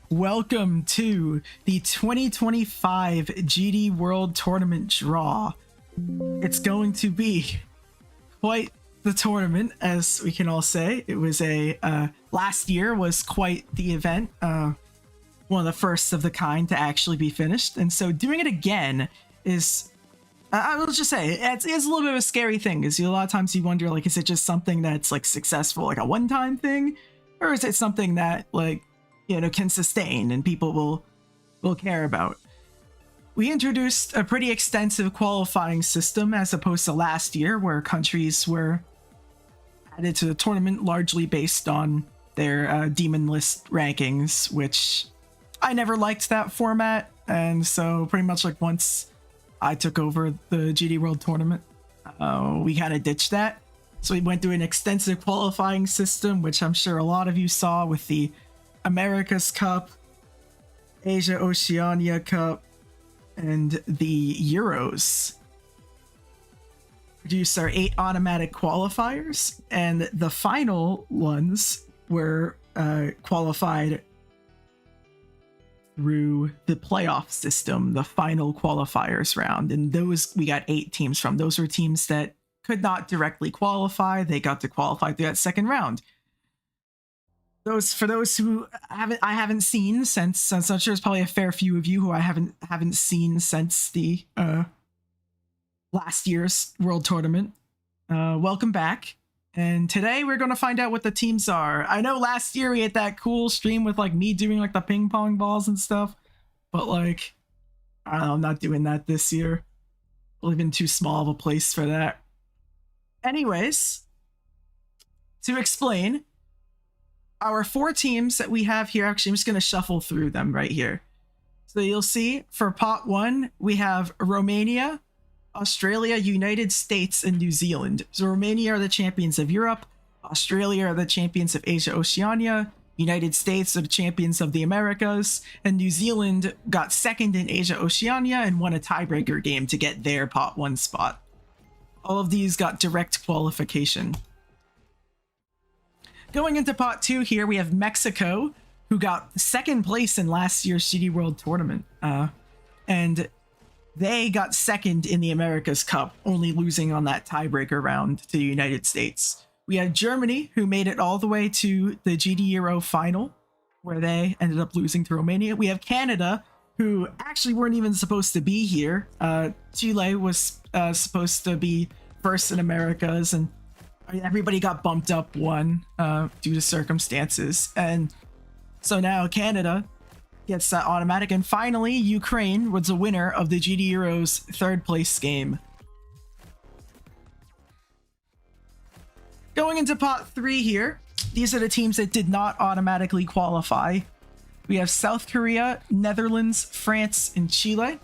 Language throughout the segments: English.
welcome to the 2025 GD World Tournament draw. It's going to be quite the tournament, as we can all say. It was last year was quite the event, one of the first of the kind to actually be finished, and so doing it again is, I will just say, it's a little bit of a scary thing, because a lot of times you wonder, like, is it just something that's like successful, like a one-time thing, or is it something that, like, you know, can sustain and people will care about? We introduced a pretty extensive qualifying system as opposed to last year, where countries were added to the tournament largely based on their demon list rankings, which I never liked that format. And so pretty much like once I took over the GD World Tournament, we kind of ditched that. So we went through an extensive qualifying system, which I'm sure a lot of you saw, with the America's Cup, Asia Oceania Cup, and the Euros. Produced our 8 automatic qualifiers, and the final ones were qualified through the playoff system, the final qualifiers round, and those we got 8 teams from. Those were teams that could not directly qualify. They got to qualify through that second round. For those who I haven't seen since, I'm sure there's probably a fair few of you who I haven't seen since the last year's World Tournament. Welcome back. And today we're going to find out what the teams are. I know last year we had that cool stream with like me doing like the ping pong balls and stuff, but like, I don't know, I'm not doing that this year. I live in too small of a place for that. Anyways, to explain, our 4 teams that we have here, actually I'm just going to shuffle through them right here. So you'll see for pot 1, we have Romania, Australia, United States, and New Zealand. So Romania are the champions of Europe, Australia are the champions of Asia Oceania, United States are the champions of the Americas, and New Zealand got second in Asia Oceania and won a tiebreaker game to get their pot 1 spot. All of these got direct qualification. Going into pot 2 here, we have Mexico, who got second place in last year's GD World Tournament. And they got second in the America's Cup, only losing on that tiebreaker round to the United States. We had Germany, who made it all the way to the GD Euro final, where they ended up losing to Romania. We have Canada, who actually weren't even supposed to be here. Chile was supposed to be first in Americas, and everybody got bumped up one due to circumstances. And so now Canada gets that automatic. And finally, Ukraine was the winner of the GD Euro's 3rd place game. Going into pot 3 here, these are the teams that did not automatically qualify. We have South Korea, Netherlands, France, and Chile.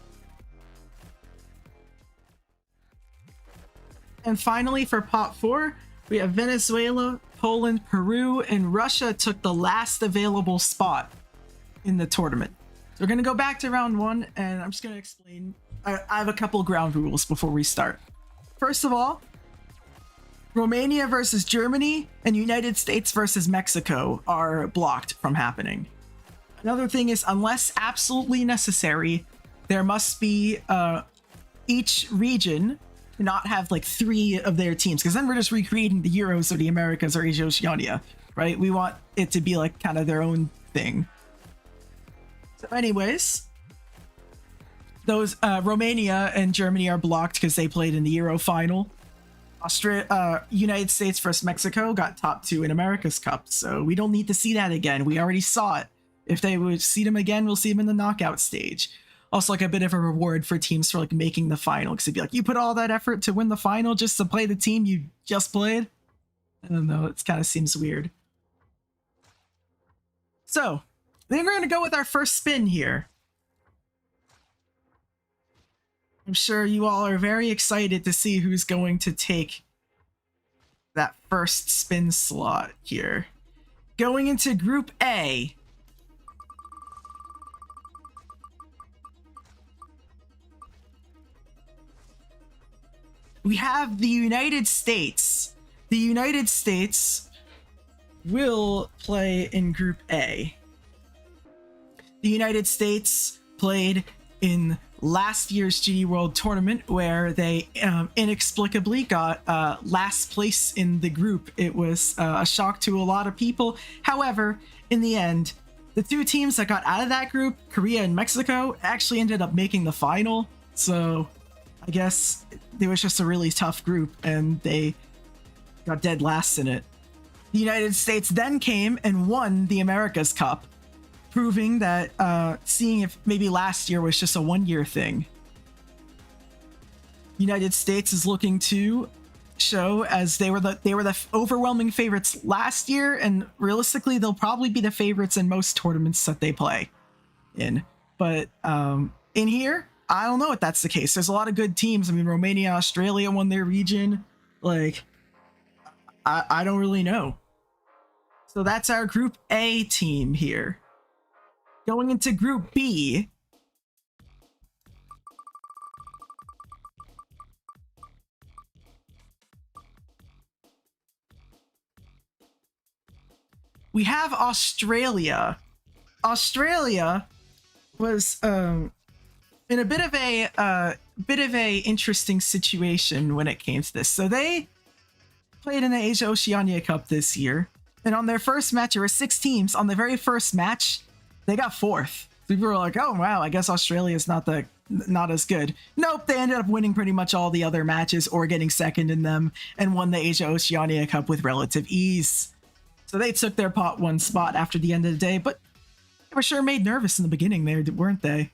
And finally, for pot 4, we have Venezuela, Poland, Peru, and Russia took the last available spot in the tournament. So we're going to go back to round 1, and I'm just going to explain. I have a couple ground rules before we start. First of all, Romania versus Germany and United States versus Mexico are blocked from happening. Another thing is, unless absolutely necessary, there must be each region not have like 3 of their teams, because then we're just recreating the Euros or the Americas or Asia Oceania, right? We want it to be like kind of their own thing. So anyways, those Romania and Germany are blocked because they played in the Euro final. United States versus Mexico got top 2 in America's Cup, so we don't need to see that again. We already saw it. If they would see them again, we'll see them in the knockout stage. Also, like a bit of a reward for teams for like making the final, because it'd be like, you put all that effort to win the final just to play the team you just played. I don't know, it kind of seems weird. So then we're going to go with our first spin here. I'm sure you all are very excited to see who's going to take that first spin slot here. Going into Group A, we have the United States. The United States will play in Group A. The United States played in last year's GD World Tournament, where they inexplicably got last place in the group. It was a shock to a lot of people. However, in the end, the two teams that got out of that group, Korea and Mexico, actually ended up making the final. So I guess it was just a really tough group, and they got dead last in it. The United States then came and won the America's Cup, proving that seeing if maybe last year was just a one-year thing. United States is looking to show, as they were the overwhelming favorites last year, and realistically they'll probably be the favorites in most tournaments that they play in. But in here, I don't know if that's the case. There's a lot of good teams. I mean, Romania and Australia won their region. Like, I don't really know. So that's our Group A team here. Going into Group B, we have Australia. Australia was in a bit of a interesting situation when it came to this. So they played in the Asia Oceania Cup this year, and on their first match, there were 6 teams. On the very first match, they got 4th. People were like, "Oh wow, I guess Australia's not as good." Nope, they ended up winning pretty much all the other matches or getting second in them, and won the Asia Oceania Cup with relative ease. So they took their pot 1 spot after the end of the day, but they were sure made nervous in the beginning there, weren't they?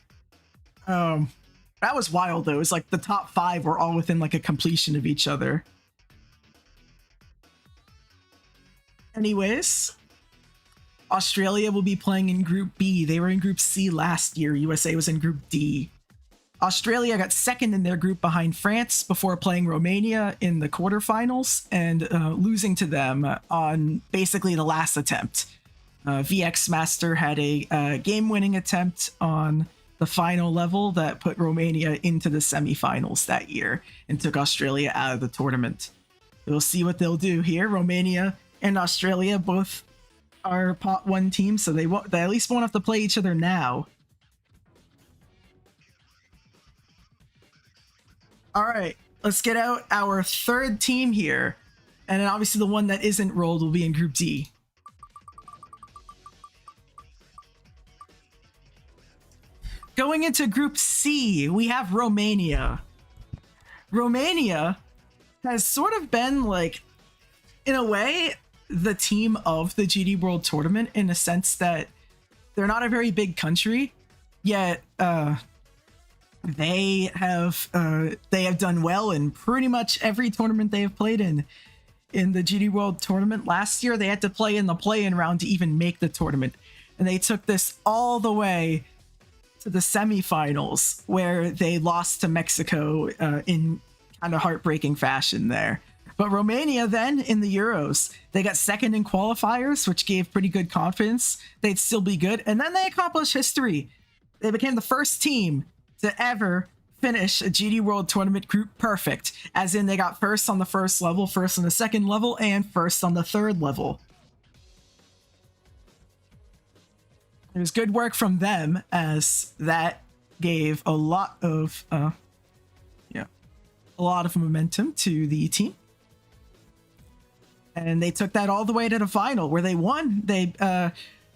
That was wild though. It was like the top 5 were all within like a completion of each other. Anyways, Australia will be playing in Group B. They were in Group C last year. USA was in Group D. Australia got second in their group behind France before playing Romania in the quarterfinals and losing to them on basically the last attempt. VX Master had a game-winning attempt on the final level that put Romania into the semifinals that year and took Australia out of the tournament. We'll see what they'll do here. Romania and Australia both are pot 1 teams, so they at least won't have to play each other now. All right, let's get out our 3rd team here, and then obviously the one that isn't rolled will be in Group D. Going into Group C, we have Romania. Romania has sort of been like, in a way, the team of the GD World Tournament, in a sense that they're not a very big country, yet they have done well in pretty much every tournament they have played in. In the GD World Tournament last year, they had to play in the play-in round to even make the tournament, and they took this all the way to the semifinals, where they lost to Mexico in kind of heartbreaking fashion there. But Romania then, in the Euros, they got second in qualifiers, which gave pretty good confidence they'd still be good. And then they accomplished history. They became the first team to ever finish a GD World Tournament group perfect, as in they got first on the first level, first on the second level, and first on the third level. It was good work from them, as that gave a lot of momentum to the team. And they took that all the way to the final, where they won. They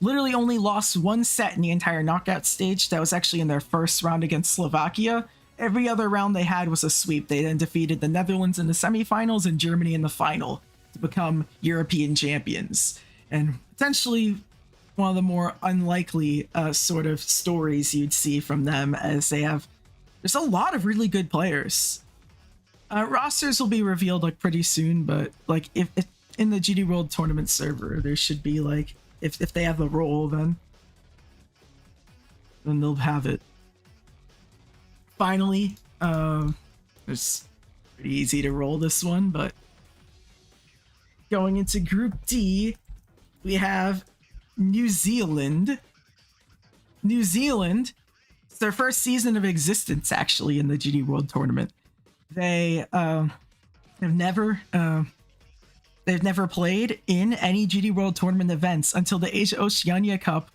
literally only lost 1 set in the entire knockout stage. That was actually in their first round against Slovakia. Every other round they had was a sweep. They then defeated the Netherlands in the semifinals and Germany in the final to become European champions. And potentially one of the more unlikely sort of stories you'd see from them, as there's a lot of really good players. Rosters will be revealed like pretty soon, but like if in the GD World Tournament server, there should be like, if they have a role, then they'll have it. Finally, it's pretty easy to roll this one, but going into Group D, we have New Zealand. New Zealand, it's their first season of existence actually in the GD World Tournament. They have never played in any GD World Tournament events until the Asia Oceania Cup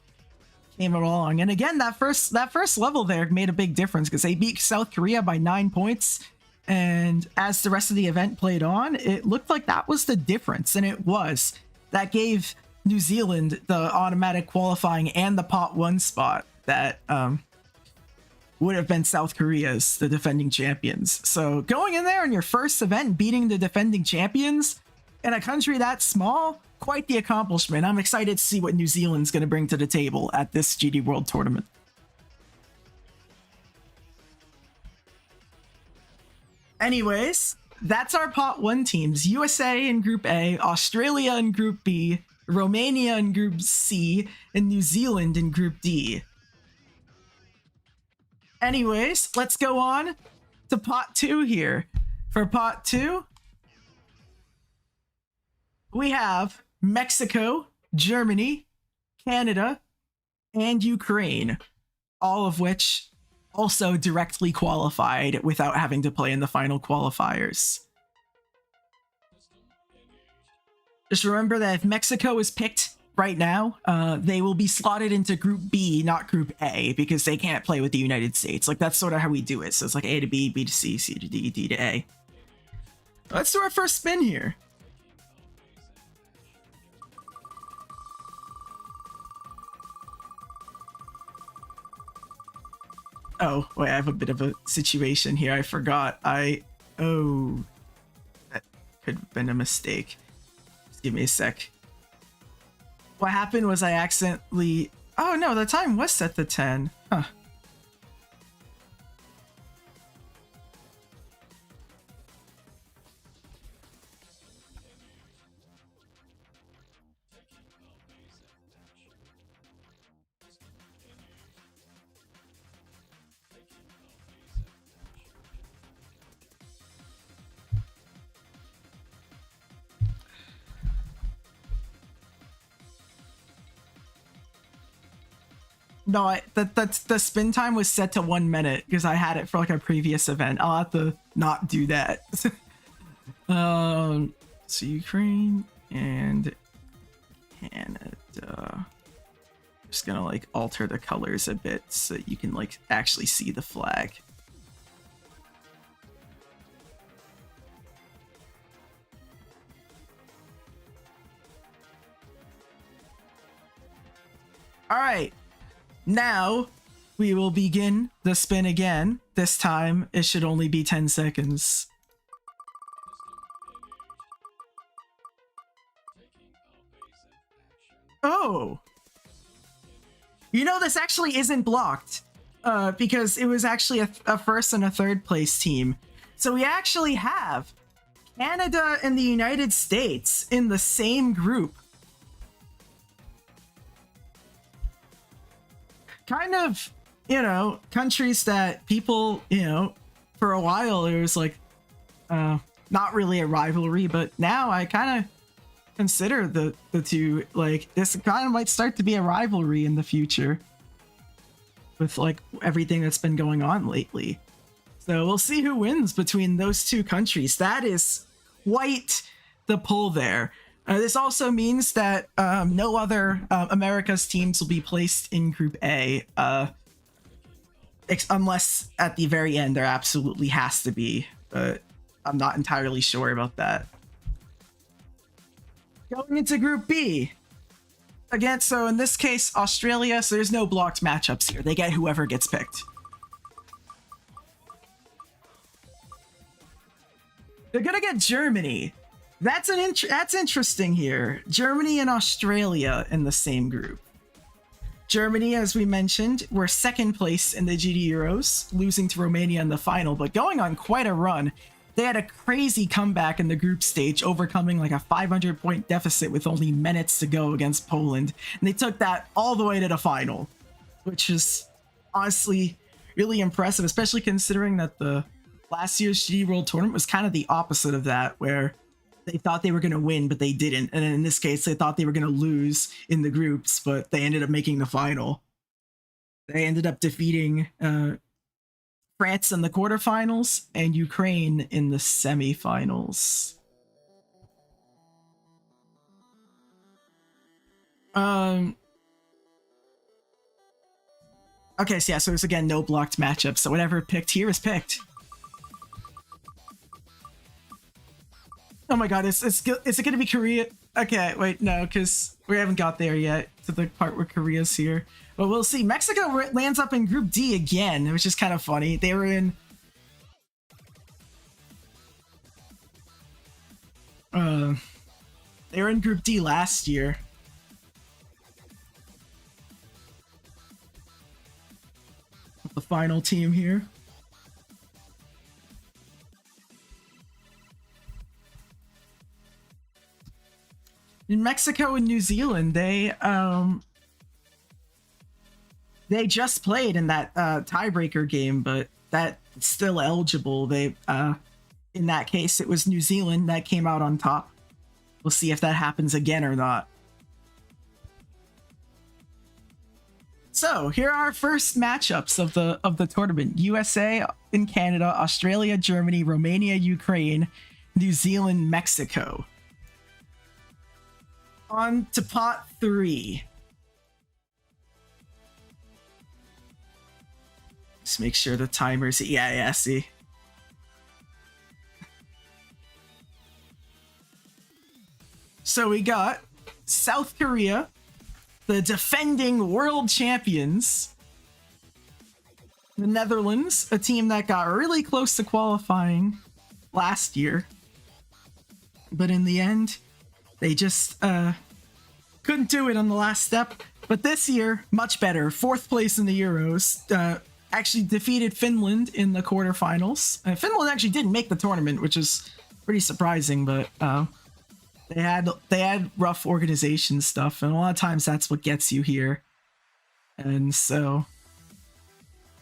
came along. And again, that first level there made a big difference because they beat South Korea by 9 points. And as the rest of the event played on, it looked like that was the difference, and it was. That gave New Zealand the automatic qualifying and the pot 1 spot that would have been South Korea's, the defending champions. So going in there in your first event, beating the defending champions in a country that small, quite the accomplishment. I'm excited to see what New Zealand's going to bring to the table at this GD World Tournament. Anyways, that's our pot 1 teams. USA in Group A, Australia in Group B, Romania in Group C, and New Zealand in Group D. Anyways, let's go on to pot 2 here. For pot 2, we have Mexico, Germany, Canada, and Ukraine, all of which also directly qualified without having to play in the final qualifiers. Just remember that if Mexico is picked right now, they will be slotted into Group B, not Group A, because they can't play with the United States. Like, that's sort of how we do it. So it's like A to B, B to C, C to D, D to A. Let's do our first spin here. Oh, wait, I have a bit of a situation here. I forgot. Oh, that could have been a mistake. Just give me a sec. What happened was I accidentally... Oh, no, the time was set to 10. Huh. No, the spin time was set to 1 minute because I had it for like a previous event. I'll have to not do that. So Ukraine and Canada. Just gonna like alter the colors a bit so you can like actually see the flag. All right. Now, we will begin the spin again. This time, it should only be 10 seconds. Oh! You know, this actually isn't blocked, because it was actually a first and a third place team. So we actually have Canada and the United States in the same group. Kind of, you know, countries that people, you know, for a while it was like not really a rivalry, but now I kind of consider the two, like, this kind of might start to be a rivalry in the future with like everything that's been going on lately. So we'll see who wins between those two countries. That is quite the pull there. This also means that no other America's teams will be placed in Group A, unless at the very end there absolutely has to be, but I'm not entirely sure about that. Going into Group B. Again, so in this case, Australia, so there's no blocked matchups here. They get whoever gets picked. They're gonna get Germany. That's interesting here. Germany and Australia in the same group. Germany, as we mentioned, were second place in the GD Euros, losing to Romania in the final, but going on quite a run. They had a crazy comeback in the group stage, overcoming like a 500-point deficit with only minutes to go against Poland. And they took that all the way to the final, which is honestly really impressive, especially considering that the last year's GD World Tournament was kind of the opposite of that, where they thought they were going to win, but they didn't. And in this case, they thought they were going to lose in the groups, but they ended up making the final. They ended up defeating France in the quarterfinals and Ukraine in the semifinals. Okay, so yeah, so it's again no blocked matchup. So whatever picked here is picked. Oh my god, is it gonna be Korea? Okay, wait, no, because we haven't got there yet to the part where Korea's here. But we'll see. Mexico lands up in Group D again, which is kind of funny. They were in... they were in Group D last year. The final team here. In Mexico and New Zealand, they just played in that tiebreaker game, but that's still eligible. They in that case, it was New Zealand that came out on top. We'll see if that happens again or not. So here are our first matchups of the tournament: USA and Canada, Australia, Germany, Romania, Ukraine, New Zealand, Mexico. On to pot 3. Just make sure the timer's... Yeah, see. So we got South Korea, the defending world champions. The Netherlands, a team that got really close to qualifying last year. But in the end, they just couldn't do it on the last step. But this year, much better. 4th place in the Euros. Actually defeated Finland in the quarterfinals. Finland actually didn't make the tournament, which is pretty surprising, but they had rough organization stuff, and a lot of times that's what gets you here. And so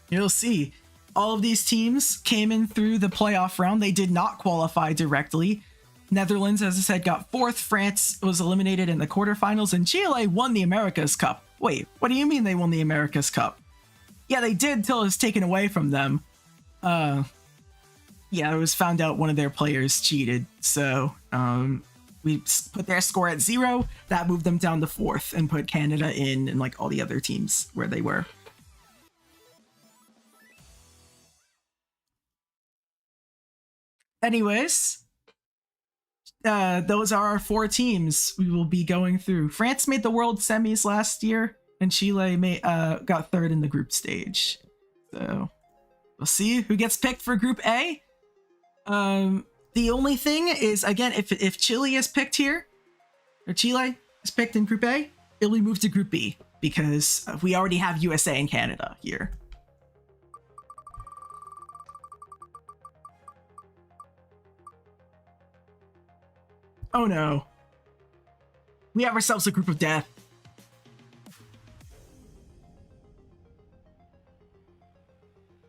you'll see all of these teams came in through the playoff round. They did not qualify directly. Netherlands, as I said, got 4th. France was eliminated in the quarterfinals, and Chile won the America's Cup. Wait, what do you mean they won the America's Cup? Yeah, they did till it was taken away from them. Yeah, it was found out one of their players cheated, so we put their score at 0. That moved them down to 4th and put Canada in and like all the other teams where they were. Anyways, those are our 4 teams we will be going through. France made the World Semis last year, and Chile got 3rd in the group stage. So we'll see who gets picked for Group A. The only thing is, again, if Chile is picked here, or Chile is picked in Group A, it'll be moved to Group B, because we already have USA and Canada here. Oh no. We have ourselves a group of death.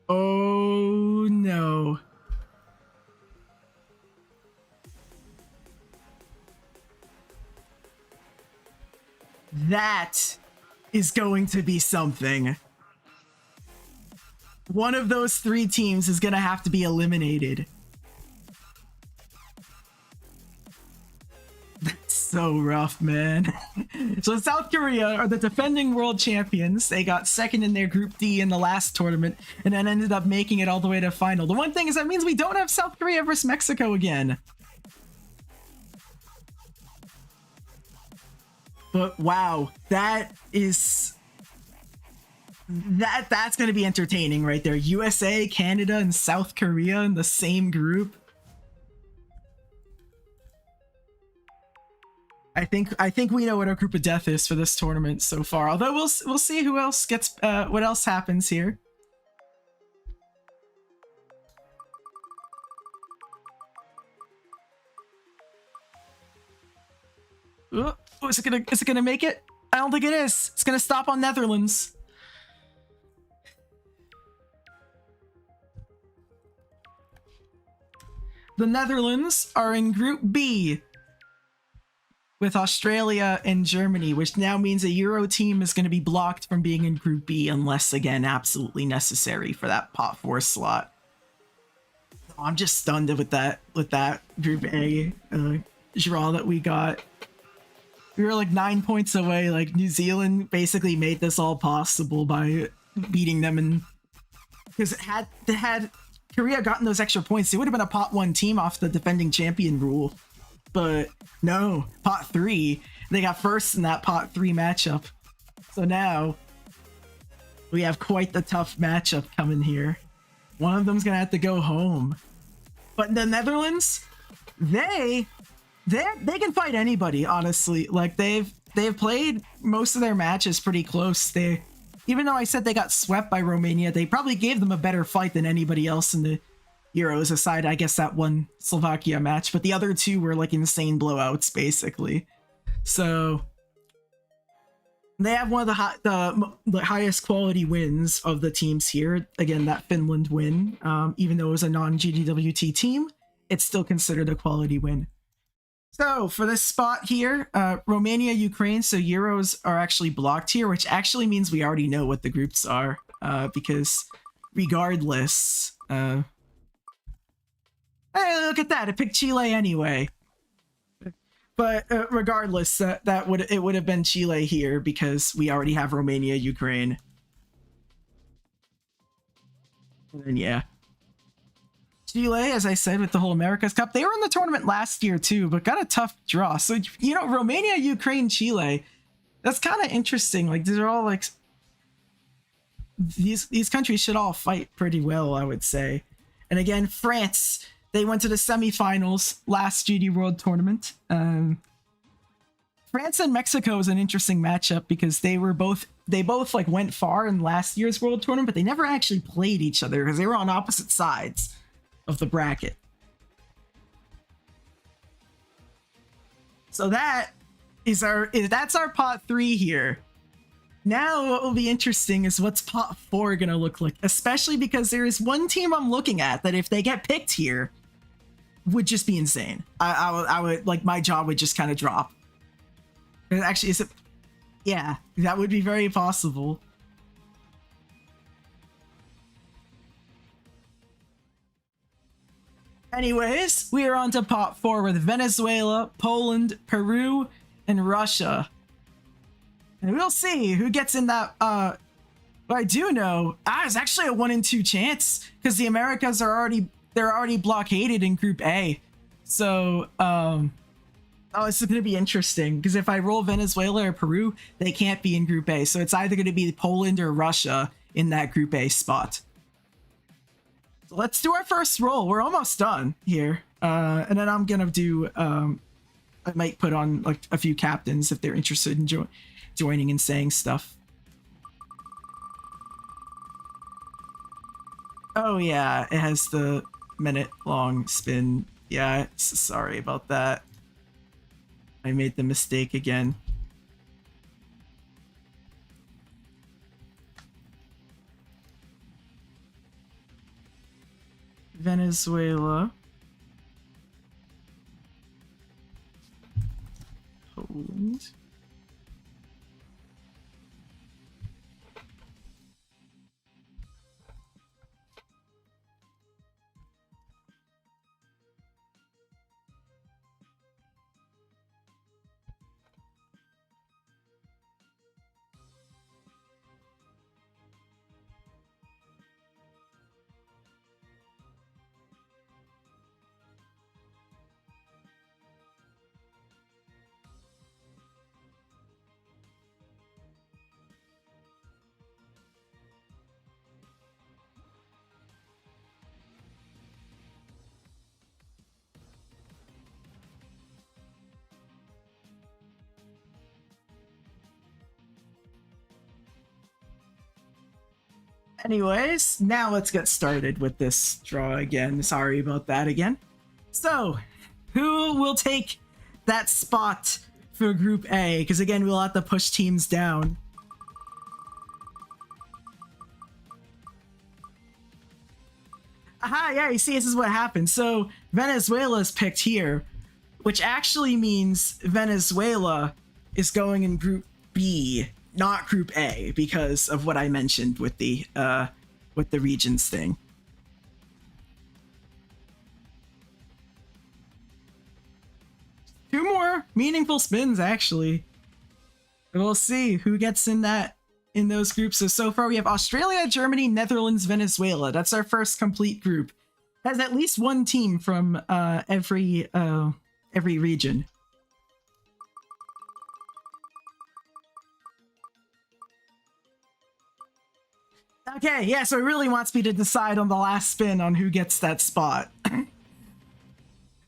Oh no. That is going to be something. One of those 3 teams is going to have to be eliminated. That's so rough, man. So South Korea are the defending world champions. They got 2nd in their Group D in the last tournament, and then ended up making it all the way to final. The one thing is that means we don't have South Korea versus Mexico again. But wow, that's going to be entertaining right there. USA, Canada, and South Korea in the same group. I think we know what our group of death is for this tournament so far. Although we'll see who else gets what else happens here. Oh, is it gonna make it? I don't think it is. It's gonna stop on Netherlands. The Netherlands are in Group B with Australia and Germany, which now means a Euro team is going to be blocked from being in Group B unless, again, absolutely necessary for that pot 4 slot. Oh, I'm just stunned with that Group A draw that we got. We were like 9 points away. Like, New Zealand basically made this all possible by beating them, and because had Korea gotten those extra points, they would have been a pot 1 team off the defending champion rule. But no, pot 3. They got first in that pot 3 matchup. So now we have quite the tough matchup coming here. One of them's gonna have to go home. But the Netherlands, they can fight anybody, honestly. Like they've played most of their matches pretty close. Even though I said they got swept by Romania, they probably gave them a better fight than anybody else in the Euros, aside, I guess, that one Slovakia match. But the other two were like insane blowouts, basically. So they have one of the highest quality wins of the teams here. Again, that Finland win, even though it was a non-GDWT team, it's still considered a quality win. So for this spot here, Romania, Ukraine, so Euros are actually blocked here, which actually means we already know what the groups are, because regardless, hey, look at that, it picked Chile anyway. But regardless, it would have been Chile here because we already have Romania, Ukraine. And then yeah. Chile, as I said, with the whole America's Cup, they were in the tournament last year too, but got a tough draw. So, you know, Romania, Ukraine, Chile, that's kind of interesting. Like, these are all like, these countries should all fight pretty well, I would say. And again, France, they went to the semifinals last GD World Tournament. France and Mexico is an interesting matchup because they both like went far in last year's World Tournament, but they never actually played each other because they were on opposite sides of the bracket. So that's our pot 3 here. Now what will be interesting is what's pot 4 gonna look like, especially because there is one team I'm looking at that if they get picked here would just be insane. I would like, my jaw would just kind of drop. Actually, is it? Yeah, that would be very possible. Anyways, we are on to pot 4 with Venezuela, Poland, Peru, and Russia. And we'll see who gets in that. What I do know, it's actually a 1 in 2 chance because the Americas are already blockaded in Group A. So, this is going to be interesting because if I roll Venezuela or Peru, they can't be in Group A. So it's either going to be Poland or Russia in that Group A spot. So let's do our first roll. We're almost done here. And then I'm going to do, I might put on like a few captains if they're interested in joining and saying stuff. Oh yeah, it has the minute-long spin. Yeah, sorry about that. I made the mistake again. Venezuela. Poland. Anyways, now let's get started with this draw again. Sorry about that again. So, who will take that spot for Group A? Because again, we'll have to push teams down. Aha, yeah, you see, this is what happened. So, Venezuela's picked here, which actually means Venezuela is going in Group B, not Group A, because of what I mentioned with the regions thing. Two more meaningful spins, actually. We'll see who gets in in those groups. So far we have Australia, Germany, Netherlands, Venezuela. That's our first complete group. Has at least one team from every region. Okay, yeah, so it really wants me to decide on the last spin on who gets that spot.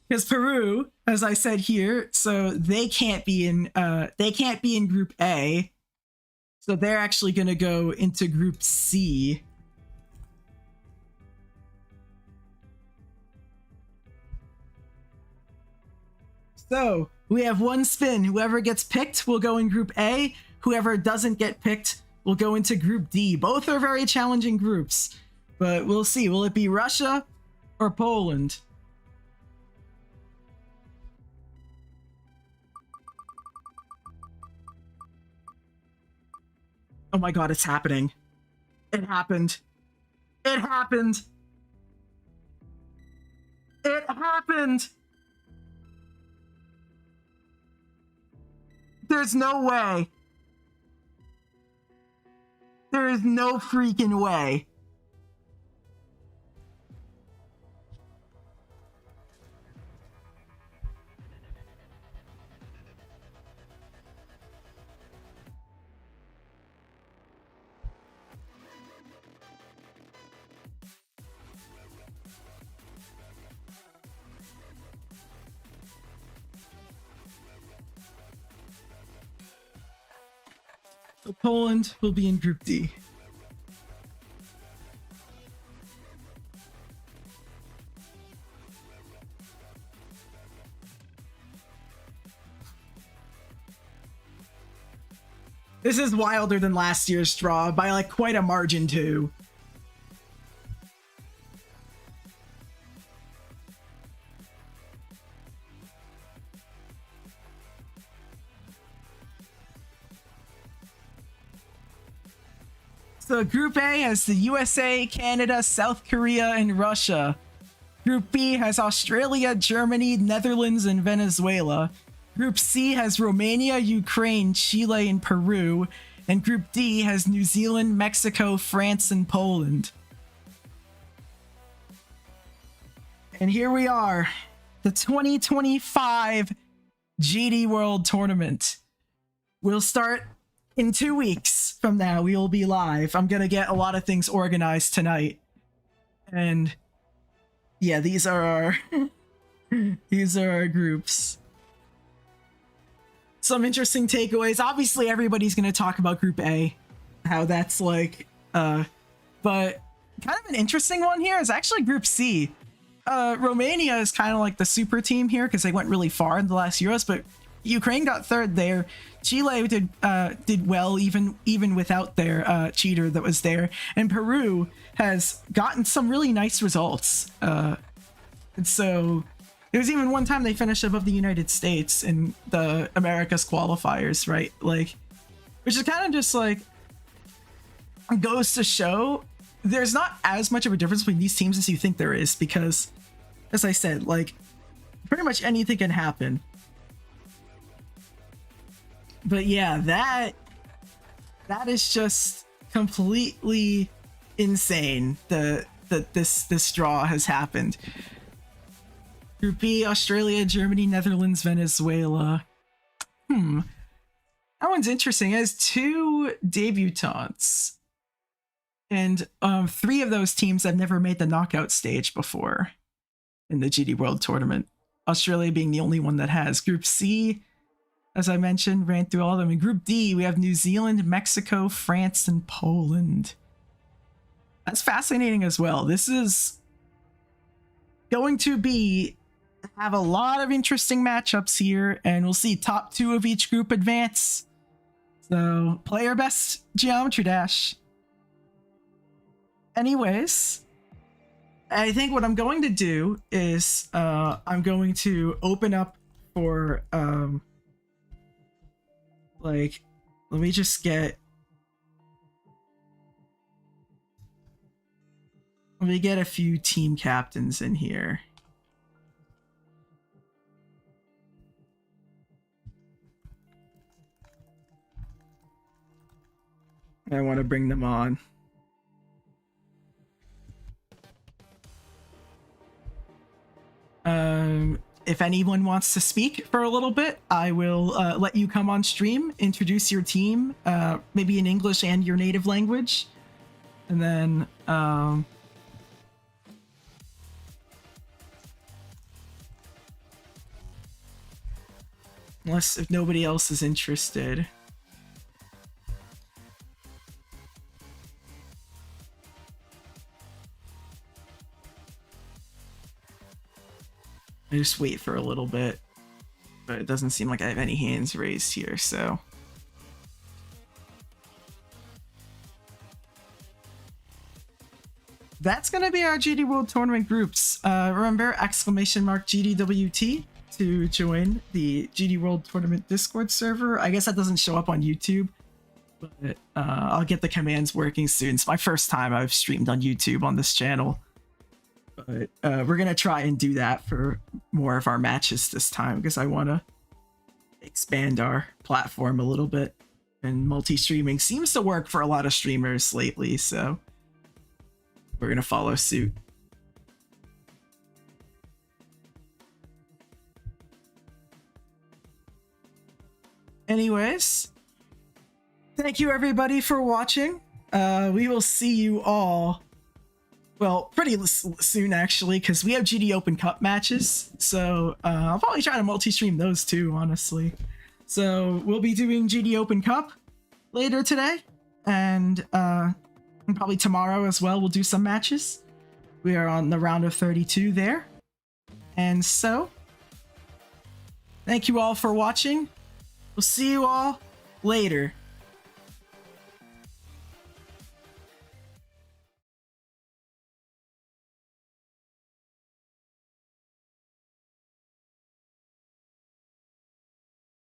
Because Peru, as I said here, so they can't be in Group A. So they're actually going to go into Group C. So we have one spin. Whoever gets picked will go in Group A. Whoever doesn't get picked will go into Group D. Both are very challenging groups, but we'll see. Will it be Russia or Poland? Oh my god, it's happening. It happened. It happened. It happened. There's no way. There is no freaking way. So Poland will be in Group D. This is wilder than last year's draw by like quite a margin too. So Group A has the USA, Canada, South Korea, and Russia. Group B has Australia, Germany, Netherlands, and Venezuela. Group C has Romania, Ukraine, Chile, and Peru. And Group D has New Zealand, Mexico, France, and Poland. And here we are, the 2025 GD World Tournament. We'll start in 2 weeks from now. We will be live. I'm gonna get a lot of things organized tonight. And yeah, these are our these are our groups. Some interesting takeaways. Obviously, everybody's gonna talk about Group A, how that's like, but kind of an interesting one here is actually Group C. Romania is kind of like the super team here because they went really far in the last Euros, but Ukraine got third there. Chile did well even without their cheater that was there, and Peru has gotten some really nice results. And so there was even one time they finished above the United States in the Americas qualifiers, right? Like, which is kind of just like goes to show there's not as much of a difference between these teams as you think there is, because, as I said, like pretty much anything can happen. But yeah, that is just completely insane that this draw has happened. Group B, Australia, Germany, Netherlands, Venezuela. That one's interesting. It has 2 debutants. And 3 of those teams have never made the knockout stage before in the GD World Tournament. Australia being the only one that has. Group C, as I mentioned, ran through all of them. In Group D, we have New Zealand, Mexico, France, and Poland. That's fascinating as well. This is going to have a lot of interesting matchups here, and we'll see top 2 of each group advance. So play your best Geometry Dash. Anyways, I think what I'm going to do is I'm going to open up for like, let me just get a few team captains in here. I want to bring them on. If anyone wants to speak for a little bit, I will let you come on stream, introduce your team, maybe in English and your native language, and then if nobody else is interested. I just wait for a little bit, but it doesn't seem like I have any hands raised here, so. That's gonna be our GD World Tournament groups. Remember, !GDWT to join the GD World Tournament Discord server. I guess that doesn't show up on YouTube, but I'll get the commands working soon. It's my first time I've streamed on YouTube on this channel. But we're gonna try and do that for more of our matches this time because I want to expand our platform a little bit. And multi-streaming seems to work for a lot of streamers lately, so we're gonna follow suit. Anyways, thank you everybody for watching. We will see you all, well, pretty soon actually, because we have GD Open Cup matches, so I'll probably try to multi-stream those too, honestly. So we'll be doing GD Open Cup later today, and probably tomorrow as well we'll do some matches. We are on the round of 32 there. And so, thank you all for watching. We'll see you all later.